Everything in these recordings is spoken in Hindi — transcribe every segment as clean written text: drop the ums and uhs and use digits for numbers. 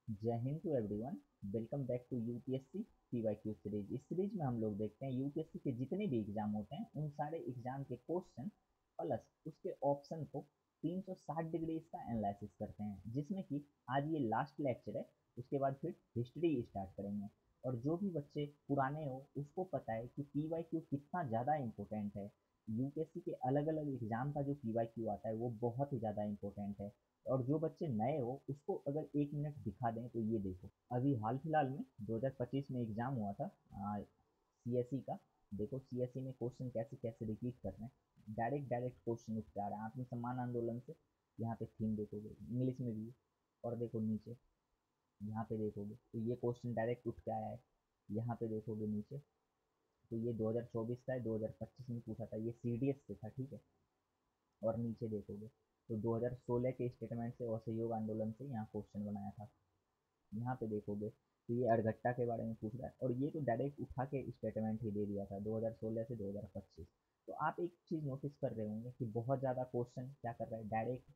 जय Hind to everyone. Welcome back to UPSC PYQ series. इस सीरीज में हम लोग देखते हैं यूपीएससी के जितने भी एग्जाम होते हैं उन सारे एग्जाम के क्वेश्चन प्लस उसके ऑप्शन को 360 डिग्री इसका एनालिसिस करते हैं, जिसमें कि आज ये लास्ट लेक्चर है। उसके बाद फिर हिस्ट्री स्टार्ट करेंगे। और जो भी बच्चे पुराने हो उसको पता है कि पीवाईक्यू कितना ज़्यादा इम्पोर्टेंट है। यूपीएससी के अलग अलग एग्जाम का जो पीवाईक्यू आता है वो बहुत ही ज़्यादा इम्पोर्टेंट है। और जो बच्चे नए हो उसको अगर 1 मिनट दिखा दें तो ये देखो, अभी हाल फिलहाल में 2025 में एग्जाम हुआ था सीएसई का। देखो सीएसई में क्वेश्चन कैसे कैसे रिपीट कर रहे हैं, डायरेक्ट डायरेक्ट क्वेश्चन उठ के आ रहे हैं आत्मसम्मान आंदोलन से। यहाँ पे थीम देखोगे इंग्लिश में भी है। और देखो नीचे यहाँ पे देखोगे तो ये क्वेश्चन डायरेक्ट उठ के आया है। यहाँ पे देखोगे नीचे तो ये 2024 का है, 2025 में पूछा था, ये सीडीएस से था, ठीक है। और नीचे देखोगे तो 2016 के स्टेटमेंट से असहयोग आंदोलन से यहाँ क्वेश्चन बनाया था। यहाँ पे देखोगे तो ये अड़गट्टा के बारे में पूछ रहा है, और ये तो डायरेक्ट उठा के स्टेटमेंट ही दे दिया था 2016 से 2025। तो आप एक चीज़ नोटिस कर रहे होंगे कि बहुत ज़्यादा क्वेश्चन क्या कर रहा है, डायरेक्ट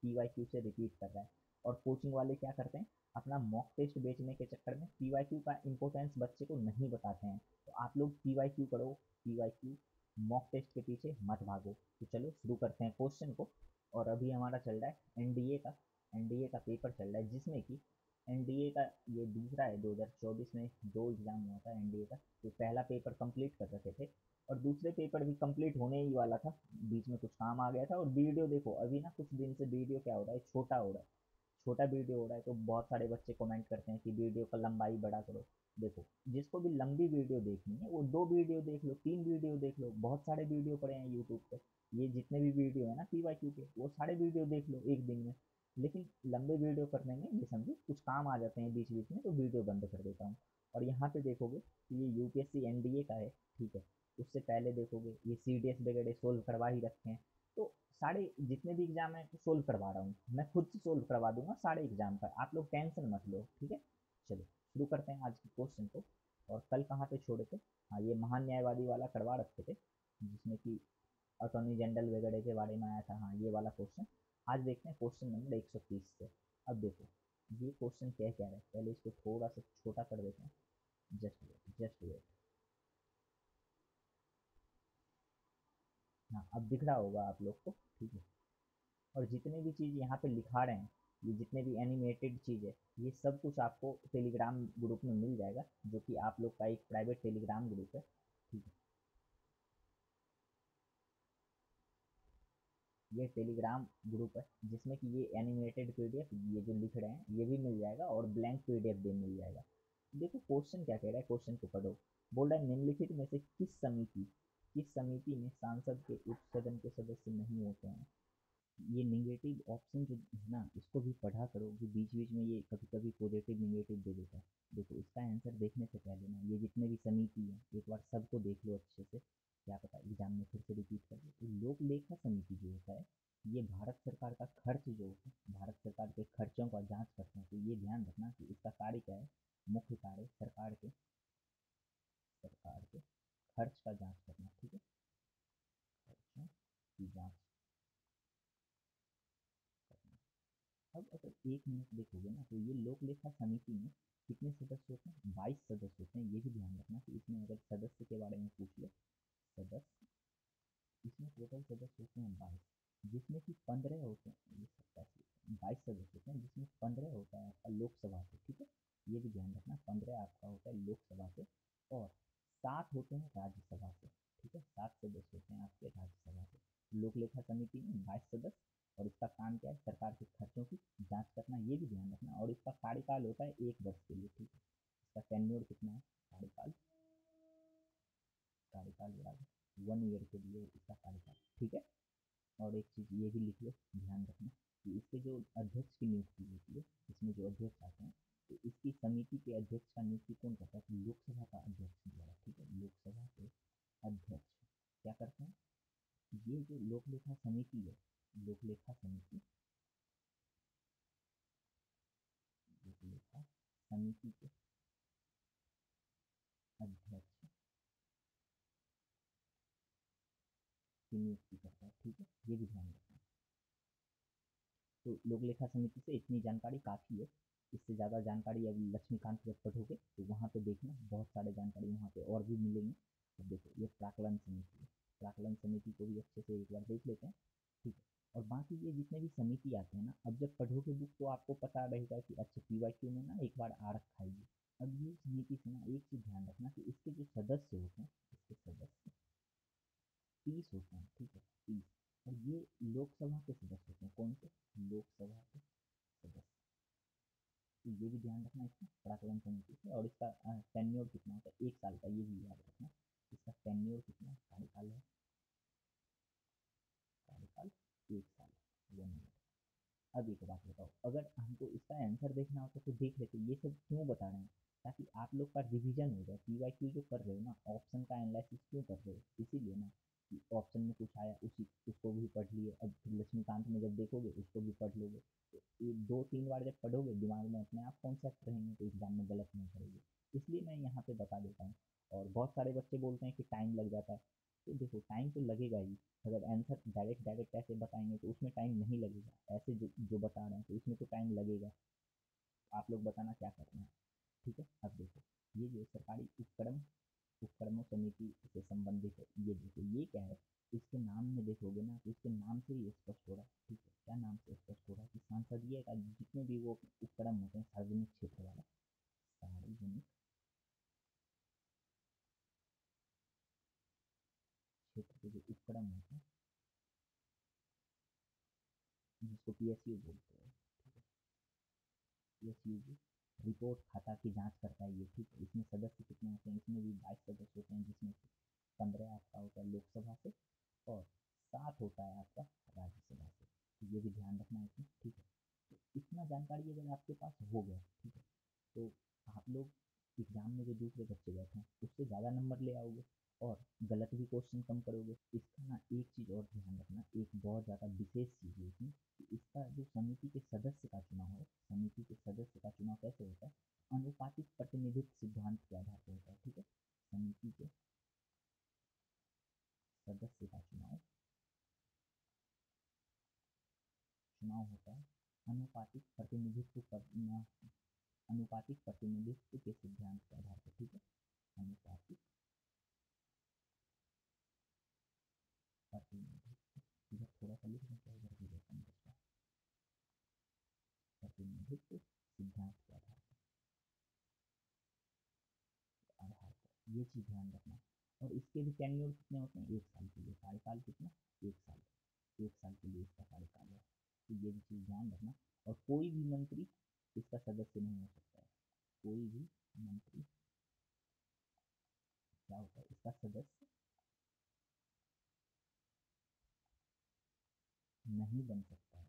पीवाईक्यू से रिपीट कर रहा है। और कोचिंग वाले क्या करते हैं, अपना मॉक टेस्ट बेचने के चक्कर में पीवाईक्यू का इंपॉर्टेंस बच्चे को नहीं बताते हैं। तो आप लोग पीवाईक्यू करो, पीवाईक्यू, मॉक टेस्ट के पीछे मत भागो। तो चलो शुरू करते हैं क्वेश्चन को। और अभी हमारा चल रहा है एनडीए का पेपर चल रहा है, जिसमें कि एनडीए का ये दूसरा है। 2024 में दो एग्ज़ाम हुआ था एनडीए का, तो पहला पेपर कंप्लीट कर रखे थे और दूसरे पेपर भी कंप्लीट होने ही वाला था। बीच में कुछ काम आ गया था। और वीडियो देखो, अभी ना कुछ दिन से वीडियो क्या हो रहा है, छोटा हो रहा है, छोटा वीडियो हो रहा है। तो बहुत सारे बच्चे कमेंट करते हैं कि वीडियो का लंबाई बड़ा करो। देखो, जिसको भी लंबी वीडियो देखनी है वो 2 वीडियो देख लो, 3 वीडियो देख लो, बहुत सारे वीडियो पड़े हैं यूट्यूब पे। ये जितने भी वीडियो है ना पीवाईक्यू के, वो सारे वीडियो देख लो एक दिन में। लेकिन लंबे वीडियो करने में ये समझो कुछ काम आ जाते हैं बीच बीच में, तो वीडियो बंद कर देता हूँ। और यहाँ पे देखोगे कि ये यूपीएससी एनडीए का है, ठीक है। उससे पहले देखोगे ये सीडीएस वगैरह सोल्व करवा ही रखे हैं। तो सारे जितने भी एग्जाम है सोल्व करवा रहा हूँ, मैं खुद से सोल्व करवा दूंगा सारे एग्जाम का, आप लोग टेंशन मत लो, ठीक है। चलो शुरू करते हैं आज के क्वेश्चन को। और कल कहाँ पे छोड़े थे, हाँ ये महान न्यायवादी वाला करवा रखे थे, जिसमें कि अटॉर्नी जनरल वगैरह के बारे में आया था, हाँ ये वाला क्वेश्चन। आज देखते हैं क्वेश्चन नंबर 130 से। अब देखो ये क्वेश्चन क्या कह रहा है, पहले इसको थोड़ा सा छोटा कर देते हैं। Just wait, just wait. हाँ अब दिख रहा होगा आप लोग को, ठीक है। और जितने भी चीज़ यहाँ पे लिखा रहे हैं, ये जितने भी एनिमेटेड चीज़ है, ये सब कुछ आपको टेलीग्राम ग्रुप में मिल जाएगा, जो कि आप लोग का एक प्राइवेट टेलीग्राम ग्रुप है, ठीक है। ये टेलीग्राम ग्रुप है जिसमें कि ये एनिमेटेड पीडीएफ, ये जो लिख रहे हैं ये भी मिल जाएगा और ब्लैंक पीडीएफ भी मिल जाएगा। देखो क्वेश्चन क्या कह रहा है, क्वेश्चन को पढ़ो। बोल रहा है निम्नलिखित में से किस समिति में सांसद के उप सदन के सदस्य नहीं होते हैं। ये निगेटिव ऑप्शन जो है ना, इसको भी पढ़ा करो कि बीच बीच में ये कभी कभी पॉजिटिव निगेटिव दे देता है। देखो इसका आंसर देखने से पहले ना ये जितने भी समिति हैं एक बार सबको देख लो अच्छे से, क्या पता एग्जाम में फिर से रिपीट कर दे। तो लोक लेखा समिति जो होता है, ये भारत सरकार का खर्च जो होता है, भारत सरकार के खर्चों का जांच करते हैं। तो ये ध्यान रखना कि इसका कार्य क्या है, मुख्य कार्य सरकार के खर्च का जांच करना, ठीक है। खर्चों की जांच करना। अब अगर 1 मिनट देखोगे ना तो ये लोक लेखा समिति में कितने सदस्य होते हैं, 22 सदस्य होते हैं। ये भी ध्यान रखना कि इसमें अगर सदस्य के बारे में पूछ लो, सदस्य, इसमें टोटल सदस्य होते हैं 22, जिसमें कि 15 होते हैं, ये 22 सदस्य होते हैं जिसमें 15 होता है आपका लोकसभा से, ठीक है। ये भी ध्यान रखना 15 आपका होता है लोकसभा से, और 7 होते हैं राज्यसभा से, ठीक है। 7 सदस्य होते हैं आपके राज्यसभा से। लोक लेखा समिति में 22 सदस्य, और इसका काम क्या है, सरकार के खर्चों की जांच करना, ये भी ध्यान रखना। और इसका कार्यकाल होता है 1 वर्ष के लिए, ठीक है। इसका टेन्योर कितना है, कार्यकाल, कार्यकाल बराबर 1 ईयर के लिए इसका कार्यकाल, ठीक है। और एक चीज़ ये भी लिख लो, ध्यान रखना कि इसके जो अध्यक्ष की नियुक्ति होती है, इसमें जो अध्यक्ष आते हैं, तो इसकी समिति के अध्यक्ष का नियुक्ति कौन करता है, तो लोकसभा का अध्यक्ष द्वारा, ठीक है। लोकसभा के अध्यक्ष क्या करते हैं, ये जो लोकलेखा समिति है, लोकलेखा समिति, लोकलेखा समिति के अध्यक्ष की नियुक्ति करता है, ठीक है। ये भी ध्यान रखना। तो लोक लेखा समिति से इतनी जानकारी काफ़ी है। इससे ज़्यादा जानकारी अभी लक्ष्मीकांत जब पढ़ोगे तो वहाँ पे देखना, बहुत सारे जानकारी वहाँ पे और भी मिलेंगे। अब देखो ये प्राकलन समिति है, प्राकलन समिति को भी अच्छे से एक बार देख लेते हैं, ठीक है। और बाकी ये जितने भी समिति आते हैं ना, अब जब पढ़ोगे बुक तो आपको पता रहेगा कि अच्छा PYQ में ना एक बार आ रखा है ये। अब ये समिति से ना एक चीज़ ध्यान रखना कि इसके जो सदस्य होते हैं, इसके सदस्य 30 होते हैं, ठीक है, 30। और ये लोकसभा के सदस्य होते हैं, कौन से? लोकसभा के सदस्य। तो ये भी ध्यान रखना इसका प्राकलन समिति से। और इसका टेन्योर कितना होता है? 1 साल का, ये भी याद रखना। इसका टेन्योर कितना है? कार्यकाल है, कार्यकाल 1 साल, 1 ईयर। अब एक बात बताओ, अगर हमको इसका आंसर देखना होता तो देख लेते, ये सब क्यों बता रहे हैं? ताकि आप लोग का रिवीजन हो जाए। PYQ जो कर रहे हो ना, ऑप्शन का एनालिसिस क्यों कर रहे हो? इसीलिए ना कि ऑप्शन में कुछ आया उसी उसको भी पढ़ लिए, अब फिर लक्ष्मीकांत में जब देखोगे उसको भी पढ़ लोगे, तो एक 2-3 बार जब पढ़ोगे दिमाग में अपने आप कॉन्सेप्ट रहेंगे, तो एग्जाम में गलत नहीं करोगे। इसलिए मैं यहाँ पे बता देता हूँ। और बहुत सारे बच्चे बोलते हैं कि टाइम लग जाता है, तो देखो टाइम तो लगेगा ही। अगर आंसर डायरेक्ट डायरेक्ट ऐसे बताएंगे तो उसमें टाइम नहीं लगेगा, ऐसे जो जो बता रहे हैं तो इसमें तो टाइम लगेगा। आप लोग बताना क्या करना है, ठीक है। अब देखो ये जो सरकारी उपक्रमों समिति से संबंधित है, ये देखो ये क्या है, इसके नाम में देखोगे ना तो इसके नाम से ही स्पष्ट हो रहा है, ठीक है। क्या नाम से स्पष्ट हो रहा है? कि सांसदीय का जितने भी वो उपक्रम होते हैं सार्वजनिक क्षेत्र वाला, सार्वजनिक क्षेत्र के जो उपक्रम होते हैं, जिसको PSU बोलते हैं, ठीक है, PSU रिपोर्ट खाता की जांच करता है ये, ठीक है। इसमें सदस्य कितने होते हैं? इसमें भी 22 सदस्य होते हैं, जिसमें से 15 आपका होता है लोकसभा से और 7 होता है आपका राज्यसभा से। तो ये भी ध्यान रखना है इसमें, ठीक है। तो इतना जानकारी अगर आपके पास हो गया, ठीक है, तो आप लोग एग्जाम में जो दूसरे बच्चे बैठे हैं उससे ज़्यादा नंबर ले आओगे और गलत भी क्वेश्चन कम करोगे। इसका ना एक चीज़ और ध्यान रखना, एक बहुत ज़्यादा विशेष चीज़ है इसमें, कि इसका जो समिति के सदस्य का चुनाव है, समिति के सदस्य का चुनाव कैसे होता है? अनुपातिक प्रतिनिधित्व सिद्धांत के आधार पर होता है, ठीक है। समिति के सदस्य का चुनाव चुनाव होता है अनुपातिक प्रतिनिधित्व अनुपातिक प्रतिनिधित्व के सिद्धांत के आधार पर, ठीक है। अनुपातिक प्रतिनिधित्व, इधर थोड़ा सा लिख दें क्या, इधर भी देखते हैं बच्चा, प्रतिनिधित्व सिद्धांत के आधार पर ये चीज़ ध्यान रखना। और इसके भी टेन्योर कितने होते हैं? 1 साल के लिए। कार्यकाल कितना? 1 साल। 1 साल के लिए इसका कार्यकाल है, तो ये भी चीज़ ध्यान रखना। और कोई भी मंत्री इसका सदस्य नहीं हो सकता है, कोई भी मंत्री क्या होता है? इसका सदस्य नहीं बन सकता है,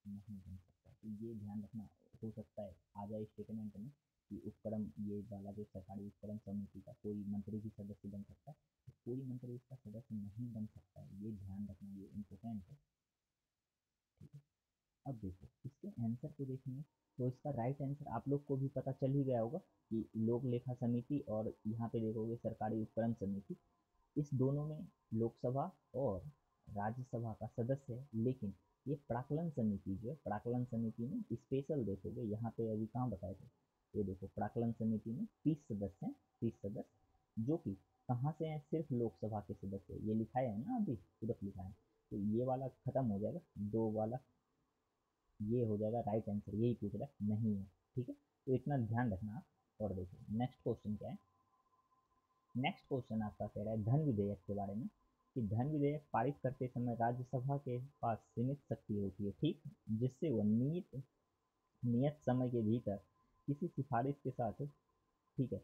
नहीं बन सकता। तो ये ध्यान रखना। हो सकता है आ जाए स्टेटमेंट में कि उपक्रम ये वाला जो सरकारी उपक्रम समिति का कोई मंत्री भी सदस्य बन सकता है, तो कोई मंत्री इसका सदस्य नहीं बन सकता है, ये ध्यान रखना, ये इम्पोर्टेंट है, ठीक है। अब देखो इसके आंसर को देखेंगे तो इसका राइट आंसर आप लोग को भी पता चल ही गया होगा कि लोक लेखा समिति, और यहाँ पे देखोगे सरकारी उपक्रम समिति, इस दोनों में लोकसभा और राज्यसभा का सदस्य है। लेकिन ये प्राकलन समिति जो है, प्राकलन समिति में स्पेशल देखोगे, यहाँ पे अभी कहाँ बताए थे, ये देखो प्राकलन समिति में 30 सदस्य हैं, 30 सदस्य जो कि कहाँ से हैं? सिर्फ लोकसभा के सदस्य, ये लिखा है ना, अभी तुरंत लिखा है। तो ये वाला खत्म हो जाएगा, दो वाला ये हो जाएगा राइट आंसर, यही पूछ रहा है, नहीं है, ठीक है। तो इतना ध्यान रखना आप। और देखो नेक्स्ट क्वेश्चन क्या है। नेक्स्ट क्वेश्चन आपका कह रहा है धन विधेयक के बारे में, कि धन विधेयक पारित करते समय राज्यसभा के पास सीमित शक्ति होती है, ठीक, जिससे वह नियत नियत समय के भीतर किसी सिफारिश के साथ, ठीक है,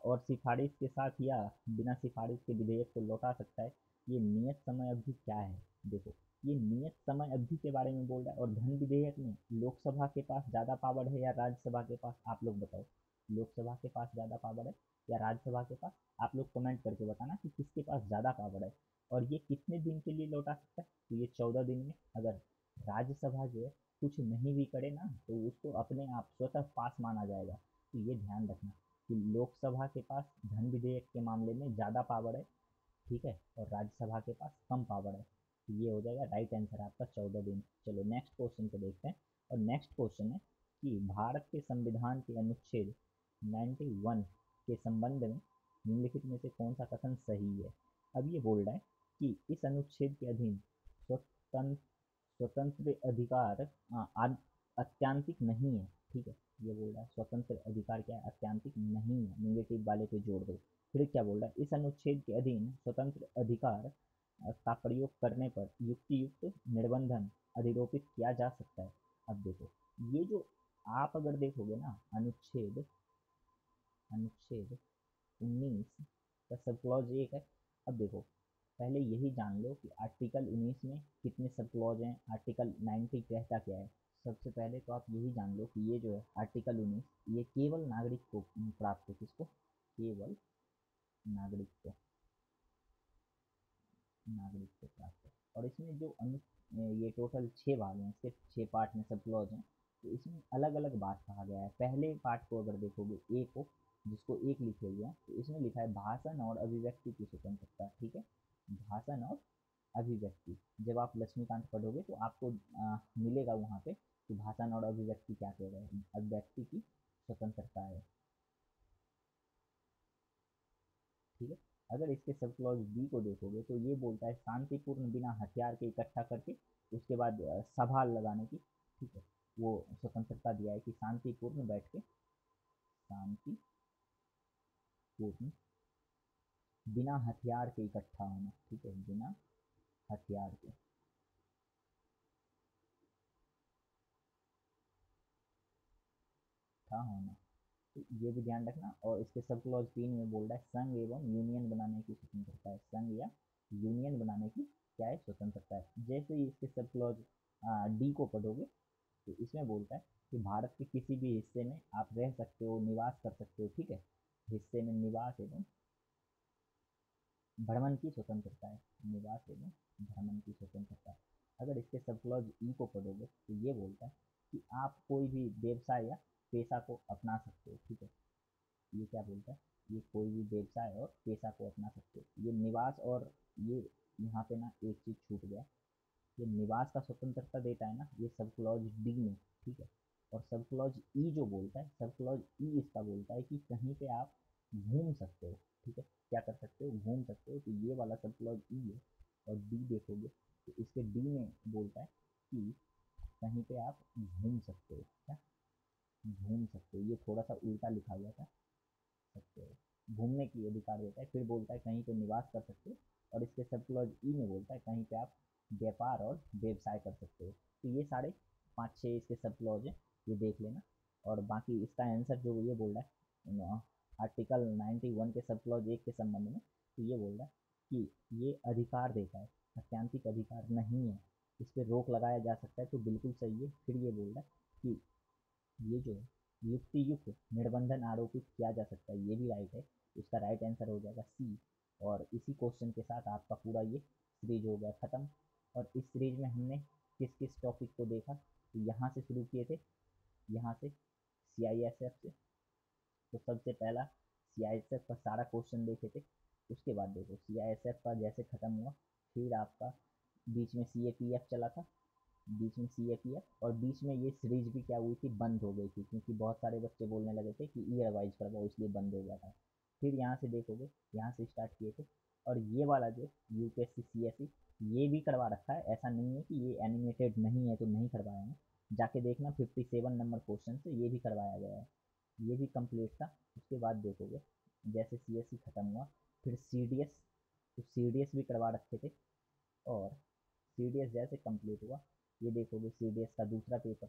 और सिफारिश के साथ या बिना सिफारिश के विधेयक को लौटा सकता है। ये नियत समय अवधि क्या है? देखो ये नियत समय अवधि के बारे में बोल रहा है। और धन विधेयक में लोकसभा के पास ज़्यादा पावर है या राज्यसभा के पास? आप लोग बताओ, लोकसभा के पास ज़्यादा पावर है या राज्यसभा के पास? आप लोग कमेंट करके बताना कि किसके पास ज़्यादा पावर है। और ये कितने दिन के लिए लौटा सकता है? तो ये 14 दिन में। अगर राज्यसभा जो है कुछ नहीं भी करे ना तो उसको अपने आप स्वतः पास माना जाएगा। तो ये ध्यान रखना कि लोकसभा के पास धन विधेयक के मामले में ज़्यादा पावर है, ठीक है, और राज्यसभा के पास कम पावर है। तो ये हो जाएगा राइट आंसर आपका 14 दिन। चलो नेक्स्ट क्वेश्चन को देखते हैं। और नेक्स्ट क्वेश्चन है कि भारत के संविधान के अनुच्छेद 91 के संबंध में निम्नलिखित में से कौन सा कथन सही है। अब ये बोल रहा है कि इस अनुच्छेद के अधीन स्वतंत्र स्वतंत्र अधिकार अत्यांतिक नहीं है। ठीक है, ये बोल रहा है स्वतंत्र अधिकार क्या है, अत्यांतिक नहीं है, निगेटिव वाले पे जोड़ दो। फिर क्या बोल रहा है, इस अनुच्छेद के अधीन स्वतंत्र अधिकार का प्रयोग करने पर युक्तियुक्त निर्बंधन अधिरोपित किया जा सकता है। अब देखो, ये जो आप अगर देखोगे ना, अनुच्छेद अनुच्छेद 19 का सब क्लॉज 1 है। अब देखो, पहले यही जान लो कि आर्टिकल 19 में कितने सब क्लॉज हैं, आर्टिकल 90 कहता क्या है। सबसे पहले तो आप यही जान लो कि ये जो है आर्टिकल 19, ये केवल नागरिक को प्राप्त है। किसको? केवल नागरिक को, नागरिक को प्राप्त है। और इसमें जो ये टोटल 6 भाग हैं, इसके 6 पार्ट में सब क्लॉज हैं। तो इसमें अलग अलग बात कहा गया है। पहले पार्ट को अगर देखोगे, ए को, जिसको एक लिखे हुए हैं, तो इसमें लिखा है भाषण और अभिव्यक्ति की स्वतंत्रता। ठीक है, भाषण और अभिव्यक्ति। जब आप लक्ष्मीकांत पढ़ोगे तो आपको मिलेगा वहाँ पे कि भाषण और अभिव्यक्ति क्या कह रहे हैं। अभिव्यक्ति की स्वतंत्रता है। ठीक है, अगर इसके सब क्लॉज बी को देखोगे तो ये बोलता है शांतिपूर्ण बिना हथियार के इकट्ठा करके उसके बाद सभा लगाने की। ठीक है, वो स्वतंत्रता दिया है कि शांतिपूर्ण बैठ के, शांतिपूर्ण बिना हथियार के इकट्ठा होना। ठीक है, बिना हथियार के इकट्ठा होना, तो ये भी ध्यान रखना। और इसके सब क्लॉज 3 में बोल रहा है संघ एवं यूनियन बनाने की स्वतंत्रता है। संघ या यूनियन बनाने की क्या है, स्वतंत्रता है। जैसे ही इसके सब क्लॉज डी को पढ़ोगे तो इसमें बोलता है कि भारत के किसी भी हिस्से में आप रह सकते हो, निवास कर सकते हो। ठीक है, हिस्से में निवास एवं भ्रमण की स्वतंत्रता है। निवास एवं भ्रमण की स्वतंत्रता। अगर इसके सब क्लॉज ई को पढ़ोगे तो ये बोलता है कि आप कोई भी व्यवसाय या पेशा को अपना सकते हो। ठीक है, ये क्या बोलता है, ये कोई भी व्यवसाय और पेशा को अपना सकते हो। ये निवास और ये यहाँ पे ना एक चीज छूट गया, ये निवास का स्वतंत्रता देता है ना, ये सब क्लॉज डी में। ठीक है, और सब क्लॉज ई जो बोलता है, सब क्लॉज ई इसका बोलता है कि कहीं पे आप घूम सकते हो। ठीक है, क्या कर सकते हो, घूम सकते हो। तो ये वाला सब क्लॉज ई है। और डी देखोगे तो इसके डी में बोलता है कि कहीं पे आप घूम सकते हो। क्या घूम सकते हो, ये थोड़ा सा उल्टा लिखा हुआ था, सकते हो, घूमने की अधिकार देता है। फिर बोलता है कहीं पे निवास कर सकते हो। और इसके सब क्लॉज ई में बोलता है कहीं पे आप व्यापार और व्यवसाय कर सकते हो। तो ये सारे 5-6 इसके सब क्लॉज है, ये देख लेना। और बाकी इसका आंसर जो ये बोल रहा है आर्टिकल 91 के सब क्लॉज 1 के संबंध में, तो ये बोल रहा है कि ये अधिकार देता है, अत्यांतिक अधिकार नहीं है, इस पर रोक लगाया जा सकता है। तो बिल्कुल सही है। फिर ये बोल रहा है कि ये जो है युक्ति युक्त निर्बंधन आरोपित किया जा सकता है, ये भी राइट है। इसका राइट आंसर हो जाएगा सी। और इसी क्वेश्चन के साथ आपका पूरा ये सीरीज हो गया ख़त्म। और इस सीरीज में हमने किस किस टॉपिक को देखा, तो यहाँ से शुरू किए थे, यहाँ से CISF से। तो सबसे पहला CISF का सारा क्वेश्चन देखे थे। उसके बाद देखो CISF का जैसे ख़त्म हुआ, फिर आपका बीच में CAPF चला था, बीच में CAPF, और बीच में ये सीरीज भी क्या हुई थी, बंद हो गई थी, क्योंकि बहुत सारे बच्चे बोलने लगे थे कि ई रिवाइज करवाओ, इसलिए बंद हो गया था। फिर यहाँ से देखोगे, यहाँ से स्टार्ट किए थे। और ये वाला जो UPSC CSE, ये भी करवा रखा है। ऐसा नहीं है कि ये एनिमेटेड नहीं है तो नहीं करवाया है, जाके देखना 57 नंबर क्वेश्चन से ये भी करवाया गया है, ये भी कंप्लीट था। उसके बाद देखोगे जैसे CSE ख़त्म हुआ, फिर CDS, तो CDS भी करवा रखे थे। और CDS जैसे कंप्लीट हुआ, ये देखोगे CDS का दूसरा पेपर।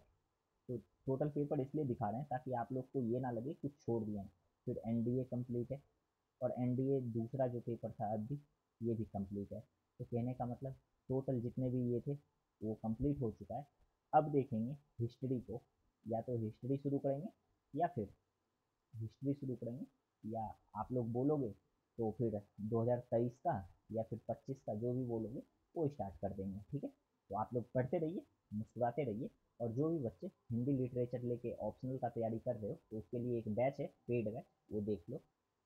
तो टोटल पेपर इसलिए दिखा रहे हैं ताकि आप लोग को ये ना लगे कुछ छोड़ दिया है। फिर NDA कंप्लीट है, और NDA दूसरा जो पेपर था अभी, ये भी कंप्लीट है। तो कहने का मतलब टोटल जितने भी ये थे वो कंप्लीट हो चुका है। अब देखेंगे हिस्ट्री को, या तो हिस्ट्री शुरू करेंगे, या फिर हिस्ट्री शुरू करेंगे, या आप लोग बोलोगे तो फिर 2023 का या फिर 25 का, जो भी बोलोगे वो स्टार्ट कर देंगे। ठीक है, तो आप लोग पढ़ते रहिए, मुस्कुराते रहिए। और जो भी बच्चे हिंदी लिटरेचर लेके ऑप्शनल का तैयारी कर रहे हो, तो उसके लिए एक बैच है, पेड बैच, वो देख लो।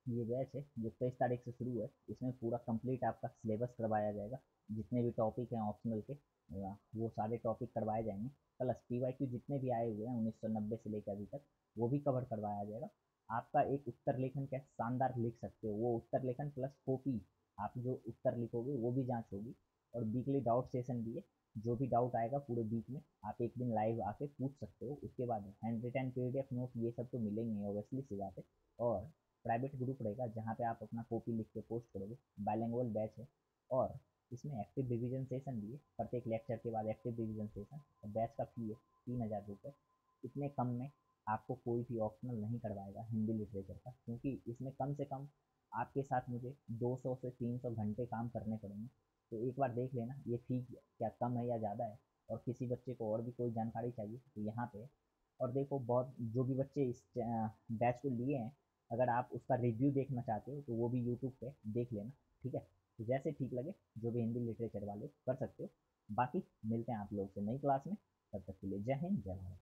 ये बैच है जो 23 तारीख से शुरू है। इसमें पूरा कंप्लीट आपका सिलेबस करवाया जाएगा, जितने भी टॉपिक हैं ऑप्शनल के। वो सारे टॉपिक करवाए जाएंगे, प्लस पीवाईक्यू जितने भी आए हुए हैं 1990 से लेकर अभी तक वो भी कवर करवाया जाएगा। आपका एक उत्तर लेखन क्या शानदार लिख सकते हो, वो उत्तर लेखन प्लस कॉपी, आप जो उत्तर लिखोगे वो भी जांच होगी। और वीकली डाउट सेशन भी है, जो भी डाउट आएगा पूरे वीक में आप एक दिन लाइव आके पूछ सकते हो। उसके बाद हैंड रिटन पीडीएफ नोट ये सब तो मिलेंगे ऑब्वियसली सी बात है। और प्राइवेट ग्रुप रहेगा जहाँ पे आप अपना कॉपी लिख के पोस्ट करोगे। बाइलिंगुअल बैच है, और इसमें एक्टिव रिवीजन सेशन भी है, प्रत्येक लेक्चर के बाद एक्टिव रिवीजन सेशन। और बैच का फी है 3000 रुपये। इतने कम में आपको कोई भी ऑप्शनल नहीं करवाएगा हिंदी लिटरेचर का, क्योंकि इसमें कम से कम आपके साथ मुझे 200 से 300 घंटे काम करने पड़ेंगे। तो एक बार देख लेना ये फी क्या कम है या ज़्यादा है। और किसी बच्चे को और भी कोई जानकारी चाहिए तो यहाँ पे। और देखो, बहुत जो भी बच्चे इस बैच को लिए हैं, अगर आप उसका रिव्यू देखना चाहते हो तो वो भी यूट्यूब पे देख लेना, ठीक है। तो जैसे ठीक लगे, जो भी हिंदी लिटरेचर वाले कर सकते हो। बाकी मिलते हैं आप लोग से नई क्लास में, तब तक के लिए जय हिंद जय भारत।